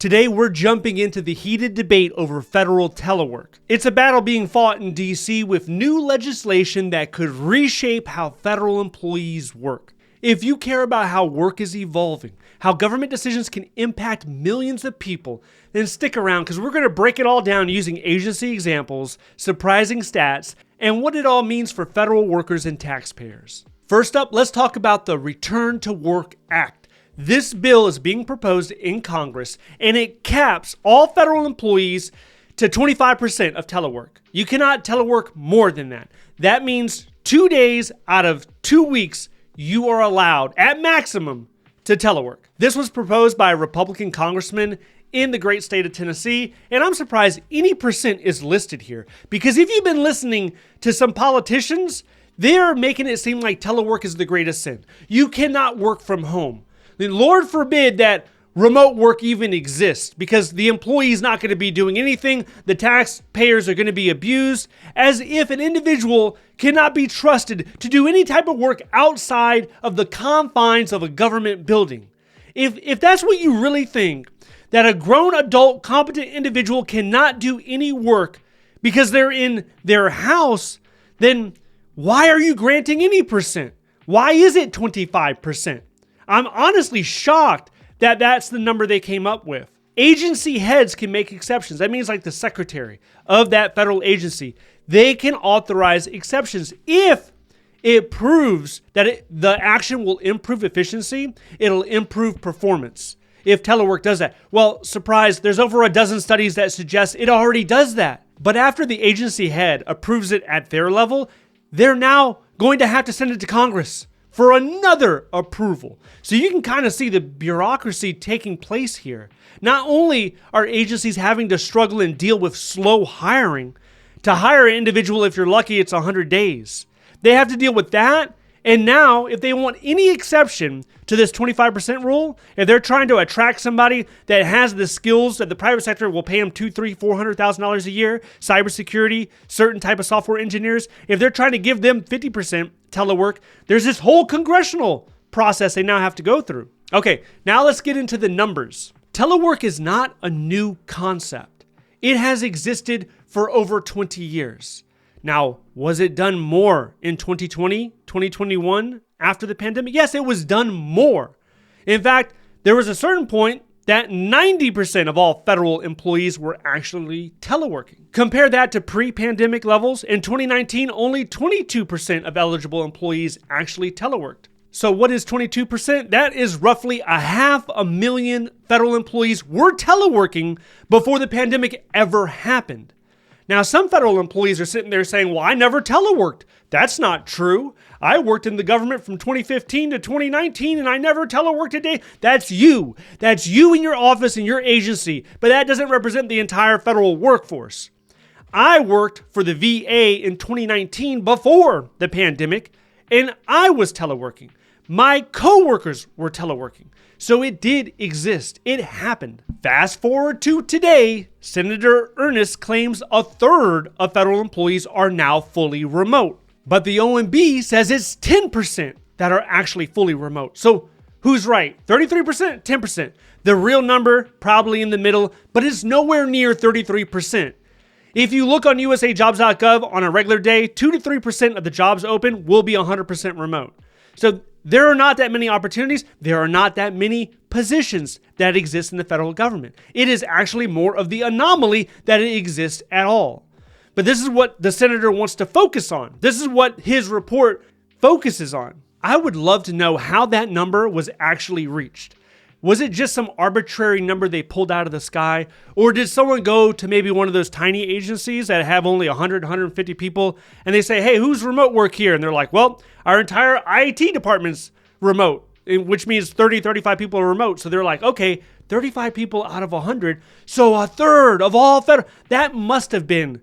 Today, we're jumping into the heated debate over federal telework. It's a battle being fought in DC with new legislation that could reshape how federal employees work. If you care about how work is evolving, how government decisions can impact millions of people, then stick around because we're going to break it all down using agency examples, surprising stats, and what it all means for federal workers and taxpayers. First up, let's talk about the Return to Work Act. This bill is being proposed in Congress, and it caps all federal employees to 25% of telework. You cannot telework more than that. That means 2 days out of 2 weeks, you are allowed, at maximum, to telework. This was proposed by a Republican congressman in the great state of Tennessee, and I'm surprised any percent is listed here, because if you've been listening to some politicians, they're making it seem like telework is the greatest sin. You cannot work from home. Lord forbid that remote work even exists, because the employee is not going to be doing anything. The taxpayers are going to be abused, as if an individual cannot be trusted to do any type of work outside of the confines of a government building. If that's what you really think, that a grown adult competent individual cannot do any work because they're in their house, then why are you granting any percent? Why is it 25%? I'm honestly shocked that that's the number they came up with. Agency heads can make exceptions. That means like the secretary of that federal agency. They can authorize exceptions if it proves that the action will improve efficiency, it'll improve performance. If telework does that. Well, surprise, there's over a dozen studies that suggest it already does that. But after the agency head approves it at their level, they're now going to have to send it to Congress for another approval. So you can kind of see the bureaucracy taking place here. Not only are agencies having to struggle and deal with slow hiring, to hire an individual, if you're lucky, it's 100 days. They have to deal with that. And now, if they want any exception to this 25% rule, if they're trying to attract somebody that has the skills that the private sector will pay them $200,000, $300,000, $400,000 a year, cybersecurity, certain type of software engineers, if they're trying to give them 50% telework, there's this whole congressional process they now have to go through. Okay, now let's get into the numbers. Telework is not a new concept. It has existed for over 20 years. Now, was it done more in 2020, 2021 after the pandemic? Yes, it was done more. In fact, there was a certain point that 90% of all federal employees were actually teleworking. Compare that to pre-pandemic levels. In 2019, only 22% of eligible employees actually teleworked. So what is 22%? That is roughly 500,000 federal employees were teleworking before the pandemic ever happened. Now, some federal employees are sitting there saying, well, I never teleworked. That's not true. I worked in the government from 2015 to 2019, and I never teleworked a day. That's you. That's you in your office and your agency, but that doesn't represent the entire federal workforce. I worked for the VA in 2019 before the pandemic, and I was teleworking. My coworkers were teleworking. So it did exist. It happened. Fast forward to today, Senator Ernest claims a third of federal employees are now fully remote. But the OMB says it's 10% that are actually fully remote. So who's right? 33%, 10%. The real number, probably in the middle, but it's nowhere near 33%. If you look on usajobs.gov on a regular day, 2 to 3% of the jobs open will be 100% remote. So there are not that many opportunities. There are not that many positions that exist in the federal government. It is actually more of the anomaly that it exists at all. But this is what the senator wants to focus on. This is what his report focuses on. I would love to know how that number was actually reached. Was it just some arbitrary number they pulled out of the sky? Or did someone go to maybe one of those tiny agencies that have only 100, 150 people, and they say, hey, who's remote work here? And they're like, well, our entire IT department's remote, which means 30, 35 people are remote. So they're like, okay, 35 people out of 100. So a third of all federal, that must have been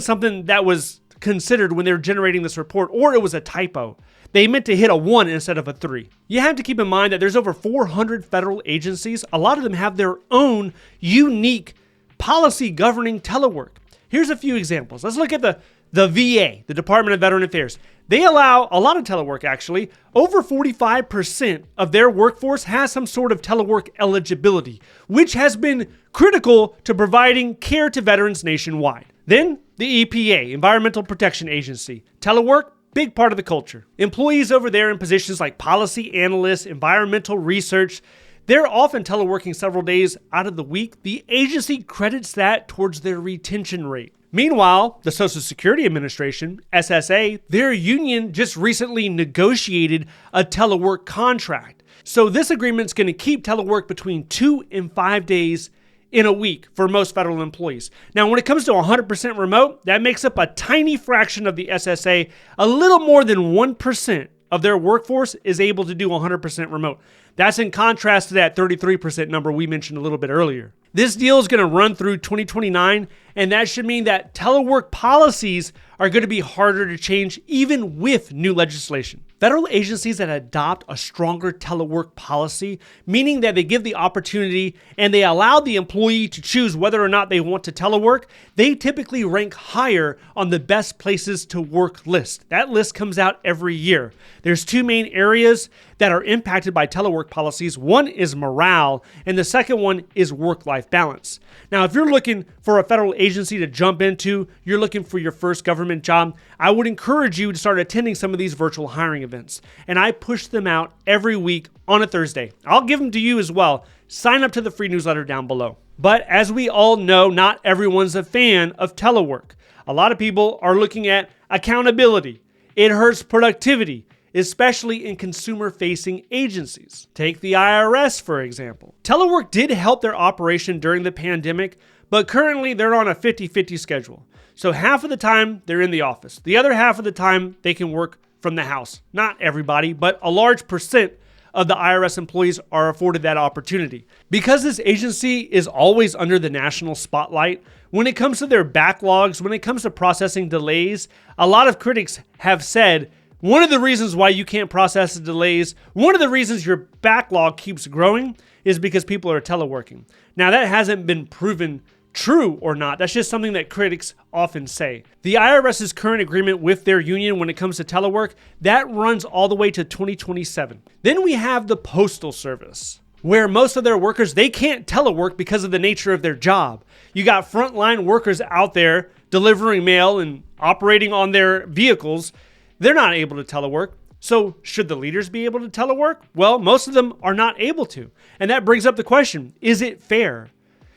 something that was considered when they were generating this report, or it was a typo. They meant to hit a 1 instead of a 3. You have to keep in mind that there's over 400 federal agencies. A lot of them have their own unique policy governing telework. Here's a few examples. Let's look at the VA, the Department of Veteran Affairs. They allow a lot of telework, actually. Over 45% of their workforce has some sort of telework eligibility, which has been critical to providing care to veterans nationwide. Then, the EPA, Environmental Protection Agency. Telework, big part of the culture. Employees over there in positions like policy analysts, environmental research, they're often teleworking several days out of the week. The agency credits that towards their retention rate. Meanwhile, the Social Security Administration, SSA, their union just recently negotiated a telework contract. So this agreement's going to keep telework between 2 and 5 days in a week for most federal employees. Now, when it comes to 100% remote, that makes up a tiny fraction of the SSA. A little more than 1% of their workforce is able to do 100% remote. That's in contrast to that 33% number we mentioned a little bit earlier. This deal is going to run through 2029, and that should mean that telework policies are going to be harder to change even with new legislation. Federal agencies that adopt a stronger telework policy, meaning that they give the opportunity and they allow the employee to choose whether or not they want to telework, they typically rank higher on the best places to work list. That list comes out every year. There's two main areas that are impacted by telework policies. One is morale, and the second one is work-life balance. Now, if you're looking for a federal agency to jump into, you're looking for your first government job, I would encourage you to start attending some of these virtual hiring events. And I push them out every week on a Thursday. I'll give them to you as well. Sign up to the free newsletter down below. But as we all know, not everyone's a fan of telework. A lot of people are looking at accountability. It hurts productivity, especially in consumer-facing agencies. Take the IRS, for example. Telework did help their operation during the pandemic, but currently they're on a 50-50 schedule. So half of the time they're in the office. The other half of the time they can work from the house. Not everybody, but a large percent of the IRS employees are afforded that opportunity. Because this agency is always under the national spotlight, when it comes to their backlogs, when it comes to processing delays, a lot of critics have said, one of the reasons why you can't process the delays, one of the reasons your backlog keeps growing is because people are teleworking. Now, that hasn't been proven true or not. That's just something that critics often say. The IRS's current agreement with their union when it comes to telework, that runs all the way to 2027. Then we have the Postal Service, where most of their workers, they can't telework because of the nature of their job. You got frontline workers out there delivering mail and operating on their vehicles. They're not able to telework. So should the leaders be able to telework? Well, most of them are not able to. And that brings up the question, is it fair?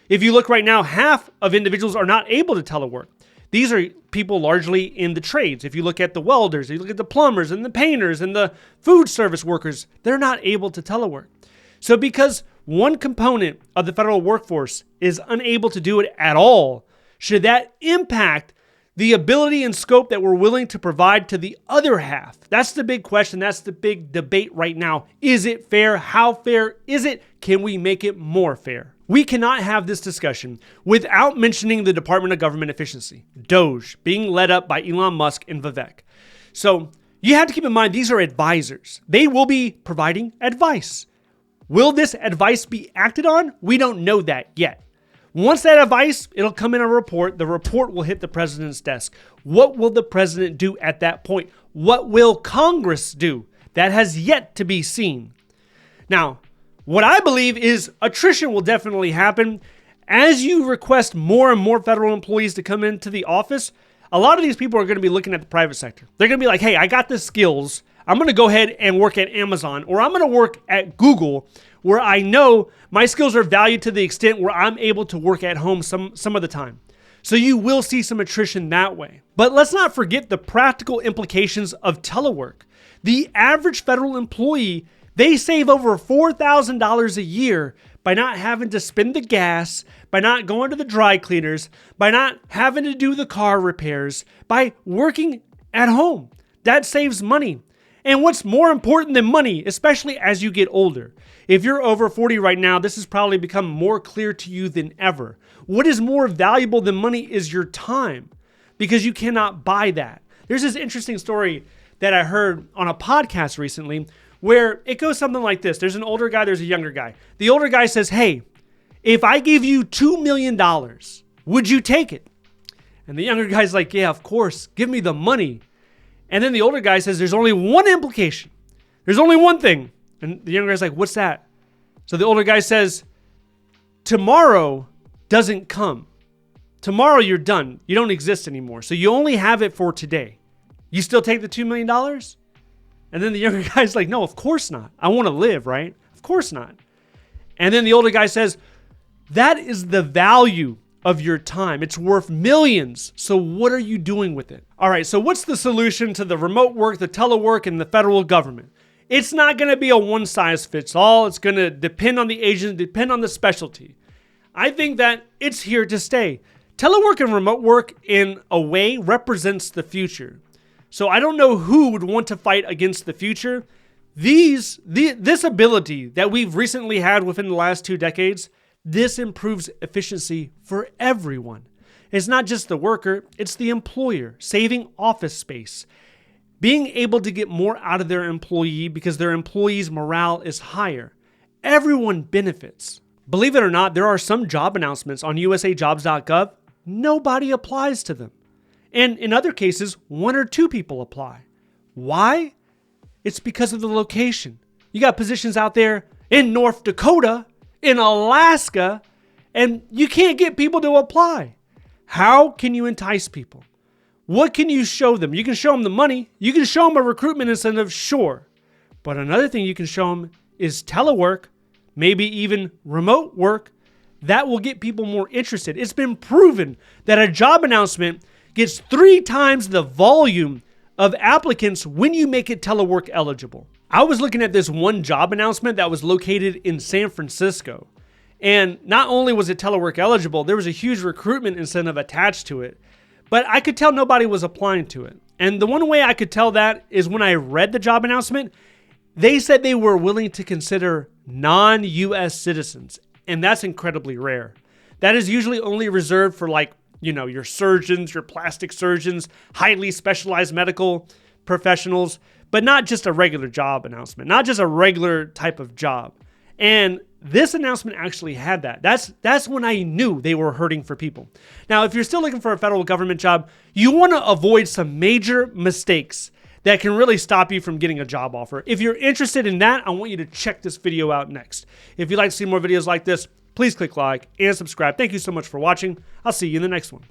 If you look right now, half of individuals are not able to telework. These are people largely in the trades. If you look at the welders, you look at the plumbers and the painters and the food service workers, they're not able to telework. So because one component of the federal workforce is unable to do it at all, should that impact the ability and scope that we're willing to provide to the other half? That's the big question. That's the big debate right now. Is it fair? How fair is it? Can we make it more fair? We cannot have this discussion without mentioning the Department of Government Efficiency, DOGE, being led up by Elon Musk and Vivek. So you have to keep in mind, these are advisors. They will be providing advice. Will this advice be acted on? We don't know that yet. Once that advice, it'll come in a report. The report will hit the president's desk. What will the president do at that point? What will Congress do? That has yet to be seen. Now, what I believe is attrition will definitely happen. As you request more and more federal employees to come into the office, a lot of these people are going to be looking at the private sector. They're going to be like, hey, I got the skills. I'm going to go ahead and work at Amazon, or I'm going to work at Google, where I know my skills are valued to the extent where I'm able to work at home some of the time. So you will see some attrition that way. But let's not forget the practical implications of telework. The average federal employee, they save over $4,000 a year by not having to spend the gas, by not going to the dry cleaners, by not having to do the car repairs, by working at home. That saves money. And what's more important than money, especially as you get older? If you're over 40 right now, this has probably become more clear to you than ever. What is more valuable than money is your time, because you cannot buy that. There's this interesting story that I heard on a podcast recently where it goes something like this. There's an older guy, there's a younger guy. The older guy says, hey, if I gave you $2 million, would you take it? And the younger guy's like, yeah, of course, give me the money. And then the older guy says, there's only one implication. There's only one thing. And the younger guy's like, what's that? So the older guy says, tomorrow doesn't come. Tomorrow you're done. You don't exist anymore. So you only have it for today. You still take the $2 million? And then the younger guy's like, no, of course not. I want to live, right? Of course not. And then the older guy says, that is the value of your time. It's worth millions. So what are you doing with it? All right, so what's the solution to the remote work, the telework, and the federal government? It's not going to be a one-size-fits-all. It's going to depend on the agent, depend on the specialty. I think that it's here to stay. Telework and remote work, in a way, represents the future. So I don't know who would want to fight against the future. This ability that we've recently had within the last 2 decades, this improves efficiency for everyone. It's not just the worker, it's the employer, saving office space. Being able to get more out of their employee because their employee's morale is higher. Everyone benefits. Believe it or not, there are some job announcements on usajobs.gov. Nobody applies to them. And in other cases, 1 or 2 people apply. Why? It's because of the location. You got positions out there in North Dakota, in Alaska, and you can't get people to apply. How can you entice people? What can you show them? You can show them the money. You can show them a recruitment incentive, sure. But another thing you can show them is telework, maybe even remote work. That will get people more interested. It's been proven that a job announcement gets 3 times the volume of applicants when you make it telework eligible. I was looking at this one job announcement that was located in San Francisco. And not only was it telework eligible, there was a huge recruitment incentive attached to it. But I could tell nobody was applying to it. And the one way I could tell that is when I read the job announcement, they said they were willing to consider non-US citizens. And that's incredibly rare. That is usually only reserved for your surgeons, your plastic surgeons, highly specialized medical professionals, but not just a regular job announcement, not just a regular type of job. And this announcement actually had that. That's when I knew they were hurting for people. Now, if you're still looking for a federal government job, you want to avoid some major mistakes that can really stop you from getting a job offer. If you're interested in that, I want you to check this video out next. If you'd like to see more videos like this, please click like and subscribe. Thank you so much for watching. I'll see you in the next one.